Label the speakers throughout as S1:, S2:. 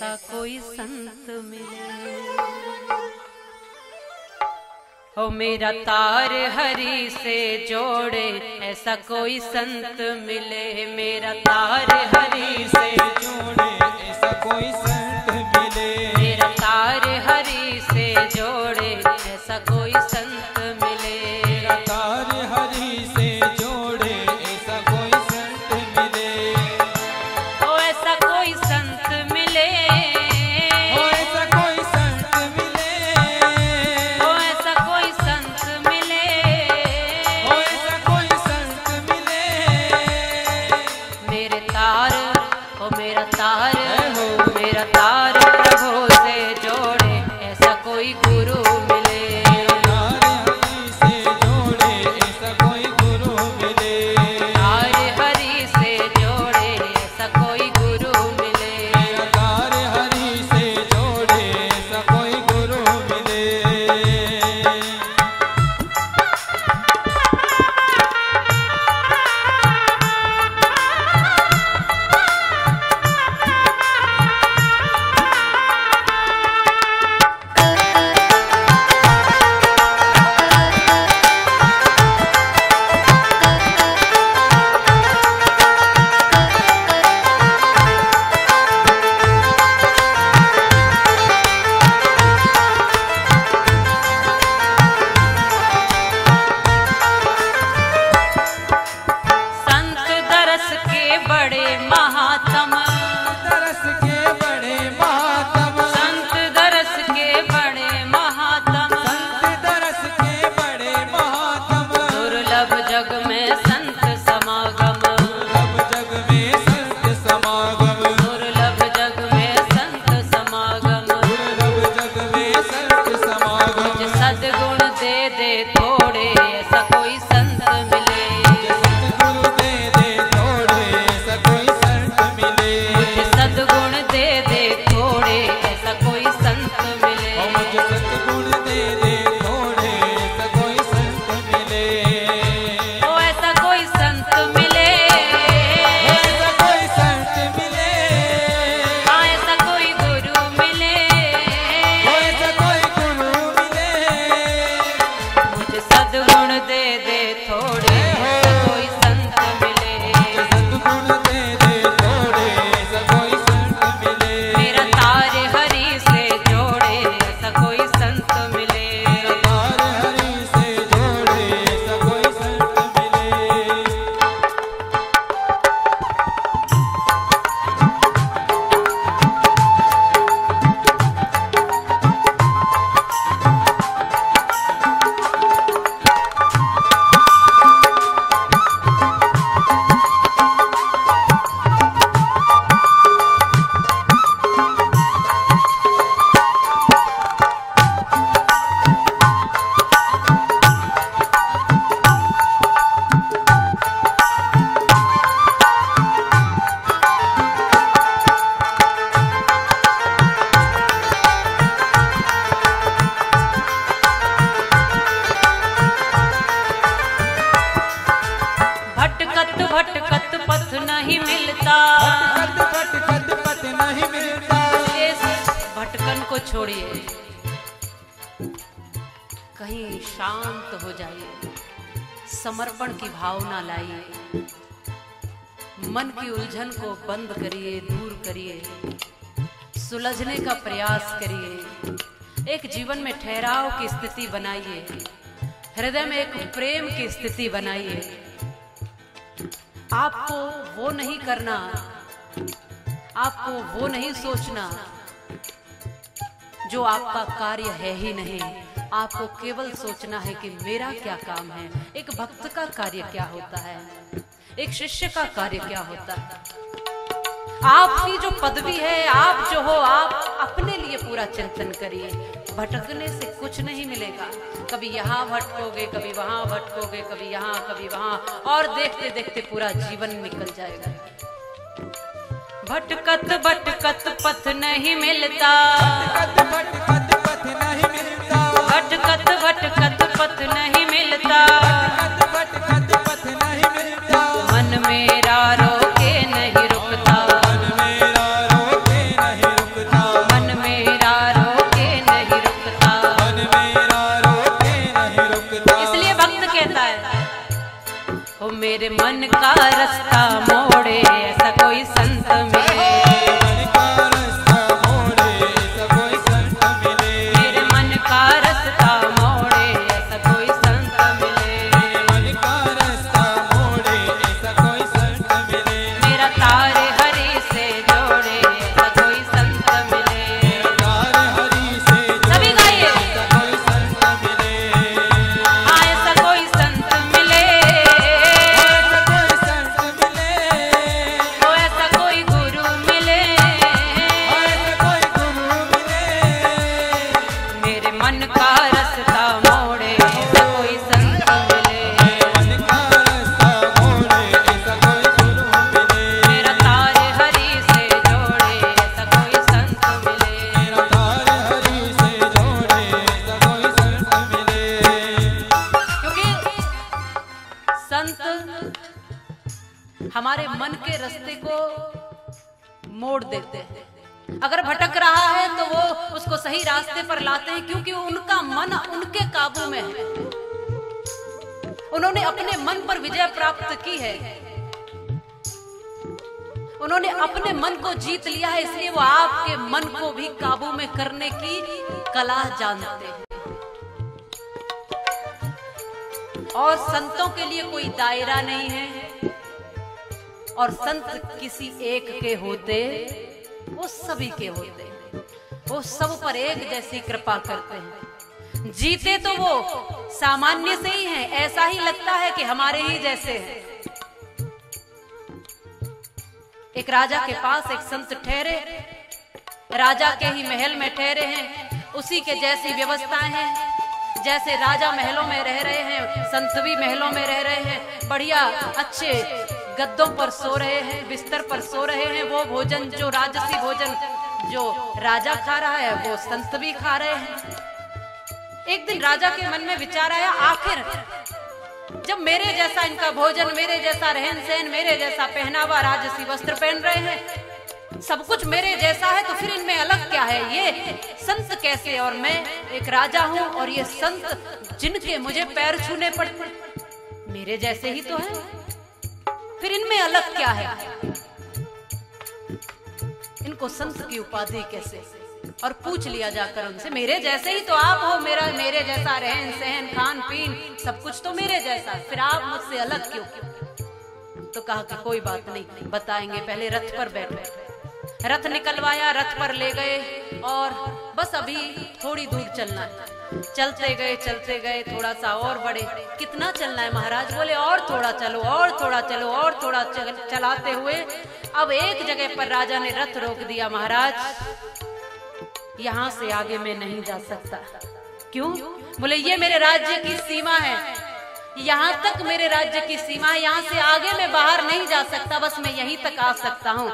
S1: ऐसा कोई संत मिले। हो मेरा तार हरि से जोड़े, ऐसा कोई संत मिले। मेरा तार हरि से
S2: जोड़े, ऐसा कोई संत मिले।
S1: मेरा तार हरि से जोड़े, ऐसा कोई संत मिले।
S2: मेरा तार हरि से जोड़े, ऐसा कोई संत मिले।
S1: ओ ऐसा कोई संत मिले।
S2: ओ ऐसा कोई संत मिले।
S1: ओ ऐसा कोई संत मिले।
S2: ओ ऐसा कोई संत मिले।
S1: मेरे तार, ओ मेरा तार, मेरा तार प्रभु से जोड़े, ऐसा कोई गुरु मिले।
S2: तार हरि से जोड़े, ऐसा कोई गुरु मिले।
S1: तार हरि से जोड़े, ऐसा कोई गुरु मिले।
S2: तार हरि से जोड़े, ऐसा कोई गुरु मिले।
S1: संत दरस के बड़े महात्म,
S2: तरस के बड़े महात्म।
S1: संत दरस के बड़े महात्म।
S2: संत तरस के बड़े महात्म।
S1: दुर्लभ जग में संत समागम।
S2: दुर्लभ जग में संत समागम।
S1: दुर्लभ जग में संत समागम।
S2: दुर्लभ जग में संत समागम।
S1: मुझे सद्गुण दे दे थोड़े, ऐसा कोई संत मिले।
S2: सतगुरु दे दे थोड़े, ऐसा कोई संत मिले।
S1: मुझे सद्गुण दे दे थोड़े, ऐसा कोई संत मिले।
S2: और मुझे सतगुरु दे दे थोड़े, ऐसा कोई संत मिले।
S1: ओ ऐसा कोई संत मिले।
S2: ऐसा कोई संत मिले।
S1: हाँ ऐसा कोई गुरु मिले।
S2: ऐसा कोई गुरु मिले।
S1: मुझे सद्गुण दे दे थोड़े, ऐसा कोई संत मिले।
S2: सतगुरु दे दे थोड़े, ऐसा कोई संत मिले।
S1: मेरा तार हरि से जोड़े, ऐसा कोई संत मिले।
S2: तार हरि से जोड़े, ऐसा कोई संत मिले।
S1: भटकत भटकत पथ नहीं मिलता।
S2: खत खत पत नहीं मिलता।
S1: इस भटकन को छोड़िए, कहीं शांत हो जाइए, समर्पण की भावना लाइए, मन की उलझन को बंद करिए, दूर करिए, सुलझने का प्रयास करिए। एक जीवन में ठहराव की स्थिति बनाइए, हृदय में एक प्रेम की स्थिति बनाइए। आपको वो नहीं करना, आपको वो नहीं सोचना जो आपका कार्य है ही नहीं। आपको केवल सोचना है कि मेरा क्या काम है, एक भक्त का कार्य क्या होता है, एक शिष्य का कार्य क्या होता है। आपकी जो पदवी है, आप जो हो, आप अपने लिए पूरा चिंतन करिए। भटकने से कुछ नहीं मिलेगा। कभी यहाँ भटकोगे, कभी वहां भटकोगे, कभी यहाँ कभी वहां, और देखते देखते पूरा जीवन निकल जाएगा। भटकत भटकत पथ नहीं मिलता।
S2: खत खत पत नहीं मिलता।
S1: भटकत भटकत पथ नहीं मिलता।
S2: खत खत पत नहीं मिलता।
S1: मन मेरा रोके नहीं रुकता।
S2: मन मेरा रोके नहीं रुकता।
S1: मेरे मन का रास्ता मोड़े ऐसा कोई संत मिले।
S2: मन का रास्ता मोड़े ऐसा कोई संत मिले।
S1: मेरे मन का रास्ता मोड़े ऐसा कोई संत मिले।
S2: मन का रास्ता मोड़े ऐसा कोई संत मिले।
S1: मेरा तारे हरि से जोड़े ऐसा कोई संत मिले।
S2: तार हरि से
S1: सभी गाइए।
S2: ऐसा कोई संत मिले।
S1: हाँ ऐसा कोई संत मिले।
S2: ऐसा कोई संत मिले।
S1: ओ ऐसा कोई गुरु मिले।
S2: ऐसा कोई गुरु मिले।
S1: मेरे मन का रास्ता मोड़े ऐसा कोई संत मिले।
S2: मन का रास्ता मोड़े ऐसा कोई गुरु मिले।
S1: मेरा तारे हरि से जोड़े ऐसा कोई संत मिले।
S2: मेरा तार हरि से जोड़े ऐसा कोई संत मिले।
S1: क्योंकि संत हमारे मन के रास्ते को मोड़ देते हैं। अगर भटक रहा है तो वो उसको सही रास्ते पर लाते हैं, क्योंकि उनका मन उनके काबू में है। उन्होंने अपने मन पर विजय प्राप्त की है। उन्होंने अपने मन को जीत लिया है, इसलिए वो आपके मन को भी काबू में करने की कला जानते हैं। और संतों के लिए कोई दायरा नहीं है, और संत किसी एक के होते, वो सभी के होते हैं। वो सब पर एक जैसी कृपा करते हैं। जीते तो वो सामान्य से ही हैं, ऐसा ही लगता है कि हमारे ही जैसे हैं। एक राजा के पास एक संत ठहरे, राजा के ही महल में ठहरे हैं, उसी के जैसी व्यवस्थाएं हैं। जैसे राजा महलों में रह रहे हैं, संत भी महलों में रह रहे हैं। बढ़िया अच्छे गद्दों पर सो रहे हैं, बिस्तर पर सो रहे हैं। वो भोजन जो राजसी भोजन जो राजा खा रहा है, वो संत भी खा रहे हैं। एक दिन राजा के मन में विचार आया, आखिर जब मेरे जैसा इनका भोजन, मेरे जैसा रहन सहन, मेरे जैसा पहनावा, राजसी वस्त्र पहन रहे हैं, सब कुछ मेरे जैसा है, तो फिर इनमें अलग क्या है? ये संत कैसे? और मैं एक राजा हूं, और ये संत जिनके मुझे पैर छूने पड़ते, मेरे जैसे ही तो है, फिर इनमें अलग क्या है? इनको संत की उपाधि कैसे? और पूछ लिया जाकर उनसे, मेरे जैसे ही तो आप हो, मेरे जैसा रहन सहन, खान पीन, सब कुछ तो मेरे जैसा, फिर आप मुझसे अलग क्यों? तो कहा कि कोई बात नहीं, बताएंगे। पहले रथ पर बैठे, रथ निकलवाया, रथ पर ले गए, और बस अभी थोड़ी दूर चलना है। चलते गए, थोड़ा सा और बढ़े। कितना चलना है महाराज? बोले और थोड़ा चलो, और थोड़ा चलो, और थोड़ा चलाते हुए अब एक जगह पर राजा ने रथ रोक दिया। महाराज, यहां से आगे मैं नहीं जा सकता। क्यों? बोले ये मेरे राज्य की सीमा है, यहां तक मेरे राज्य की सीमा है, यहां से आगे मैं बाहर नहीं जा सकता, बस मैं यहीं तक आ सकता हूं।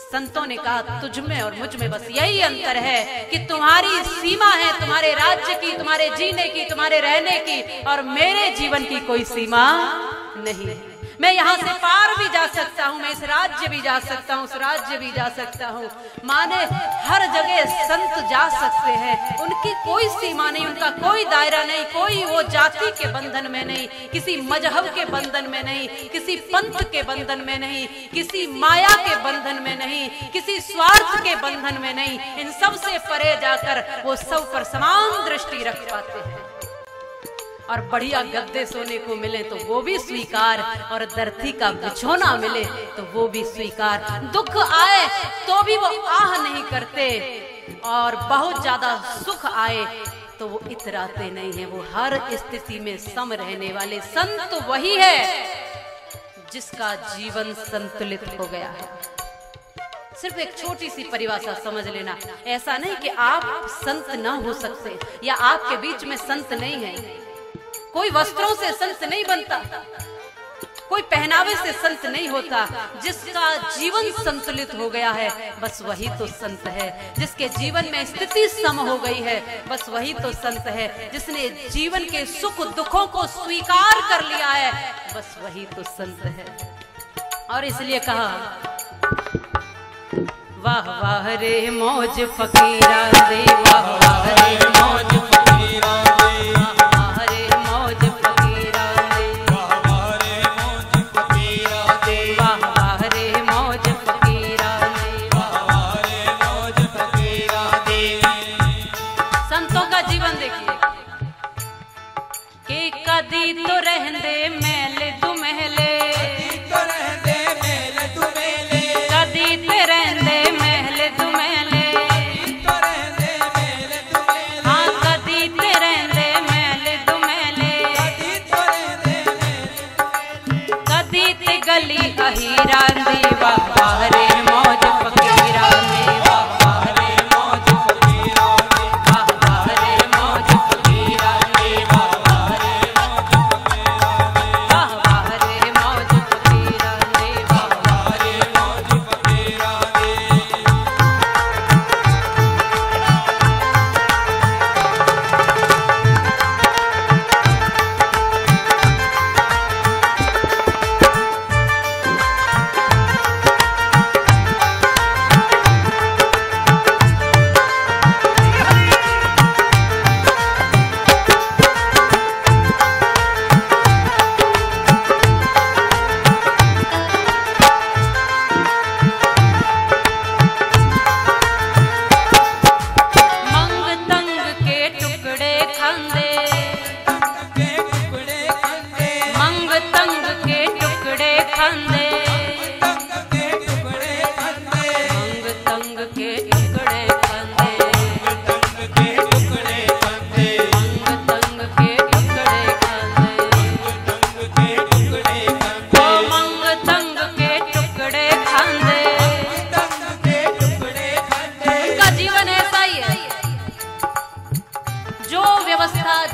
S1: संतों ने कहा, तुझ में और मुझ में बस यही अंतर है कि तुम्हारी सीमा है तुम्हारे राज्य की, तुम्हारे जीने की, तुम्हारे रहने की, और मेरे जीवन की कोई सीमा नहीं है। मैं यहाँ से पार भी जा सकता हूँ, मैं इस राज्य भी जा सकता हूँ, उस राज्य भी जा सकता हूँ। माने हर जगह संत जा सकते हैं, उनकी कोई सीमा नहीं, उनका कोई दायरा नहीं, कोई वो जाति के बंधन में नहीं, किसी मजहब के बंधन में नहीं, किसी पंथ के बंधन में नहीं, किसी माया के बंधन में नहीं, किसी स्वार्थ के बंधन में नहीं। इन सब से परे जाकर वो सब पर समान दृष्टि रख पाते हैं। और बढ़िया गद्दे सोने को मिले तो वो भी स्वीकार, और धरती का बिछोना मिले तो वो भी स्वीकार। दुख आए तो भी वो आह नहीं करते, और बहुत ज्यादा सुख आए तो वो इतराते नहीं है। वो हर स्थिति में सम रहने वाले संत वही है जिसका जीवन संतुलित हो गया है। सिर्फ एक छोटी सी परिभाषा समझ लेना, ऐसा नहीं कि आप संत ना हो सकते, या आपके बीच में संत नहीं है। कोई वस्त्रों से संत नहीं बनता, कोई पहनावे से संत नहीं होता। जिसका जीवन संतुलित हो गया है बस वही तो संत है। जिसके जीवन में स्थिति सम हो गई है बस वही तो संत है। जिसने जीवन के सुख दुखों को स्वीकार कर लिया है बस वही तो संत है। और इसलिए कहा, वाह वाह रे मौज फकीरा दे, वाह वाह रे मौज फकीरा दे, वाह रे मौज फकीरा दे, वाह वाह रे जीवन देखिए कि कदी तो रहंदे महल तू महले, कदी ते रहंदे महल तू महले, हाँ कदी ते रहंदे महल तू महले, कदी ते गली अहीरां दी वाह रे मौज फकीरां दी वाह रे मौज फकीरां दी वाह रे मौज फकीरां दी वाह रे मौज फकीरां दी वाह रे मौज फकीरां दी।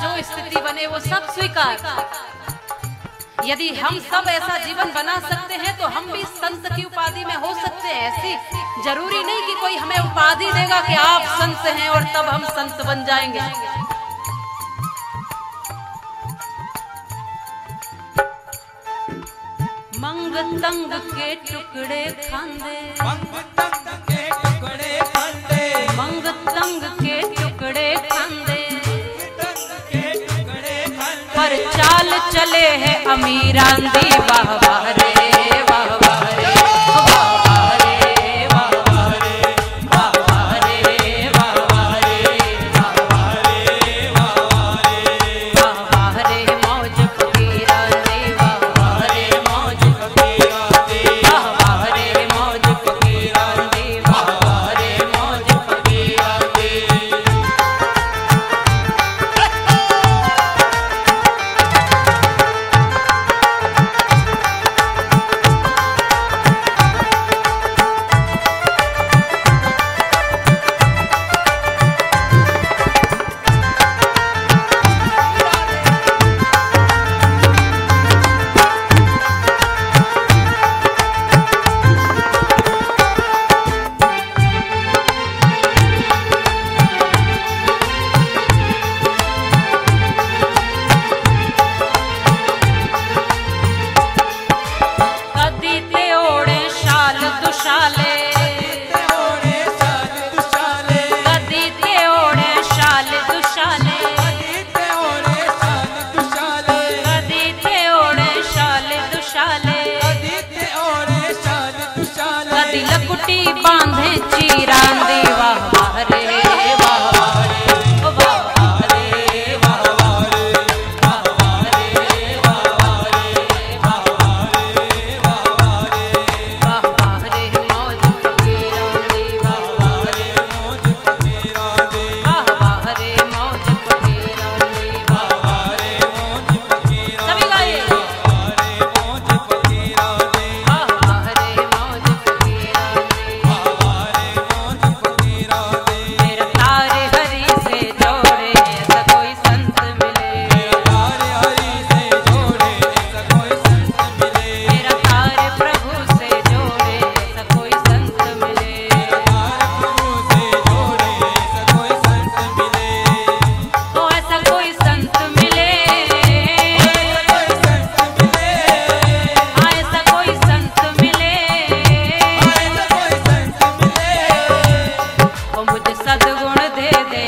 S1: जो स्थिति बने वो सब स्वीकार। यदि हम सब ऐसा जीवन बना सकते हैं तो हम भी संत की उपाधि में हो सकते हैं। ऐसी जरूरी नहीं कि कोई हमें उपाधि देगा कि आप संत हैं और तब हम संत बन जाएंगे। मंग तंग के टुकड़े खांदे, मंग तंग के टुकड़े खांदे, मंग तंग के टुकड़े खांदे, पर चाल चले है अमीरां दी वाह वाह रे वाह वाह रे वाह वाह रे वाह वाह रे वाह वाह रे वाह वाह रे वाह वाह रे वाह वाह रे वाह वाह रे मौज फकीरां दी वाह वाह रे मौज फकीरां दी वाह वाह रे मौज फकीरां दी वाह वाह रे मौज फकीरां दी। लकुटी बांधे चीरां दी वाह वाह रे वाह वाह रे वाह वाह रे वाह वाह रे वाह वाह रे वाह वाह रे वाह वाह रे वाह वाह रे वाह वाह रे मौज फकीरां दी वाह वाह रे मौज फकीरां दी वाह वाह रे मौज फकीरां दी वाह वाह रे मौज फकीरां सभी गाइए मौज फकीरां दी वाह वाह रे मौज फकीरां दी वाह वाह रे मौज फकीरां दी। मेरा तारे हरि से जोड़े ऐसा कोई संत मिले, मेरा तारे हरि से जोड़े ऐसा कोई संत मिले, मेरा तारे प्रभु से जोड़े ऐसा कोई संत मिले, मेरा तारे प्रभु से जोड़े ऐसा कोई संत मिले, तो ऐसा कोई संत मिले, ऐसा कोई संत मिले, ऐसा कोई संत मिले, ऐसा कोई संत मिले, वो मुझे सद्गुण दे दे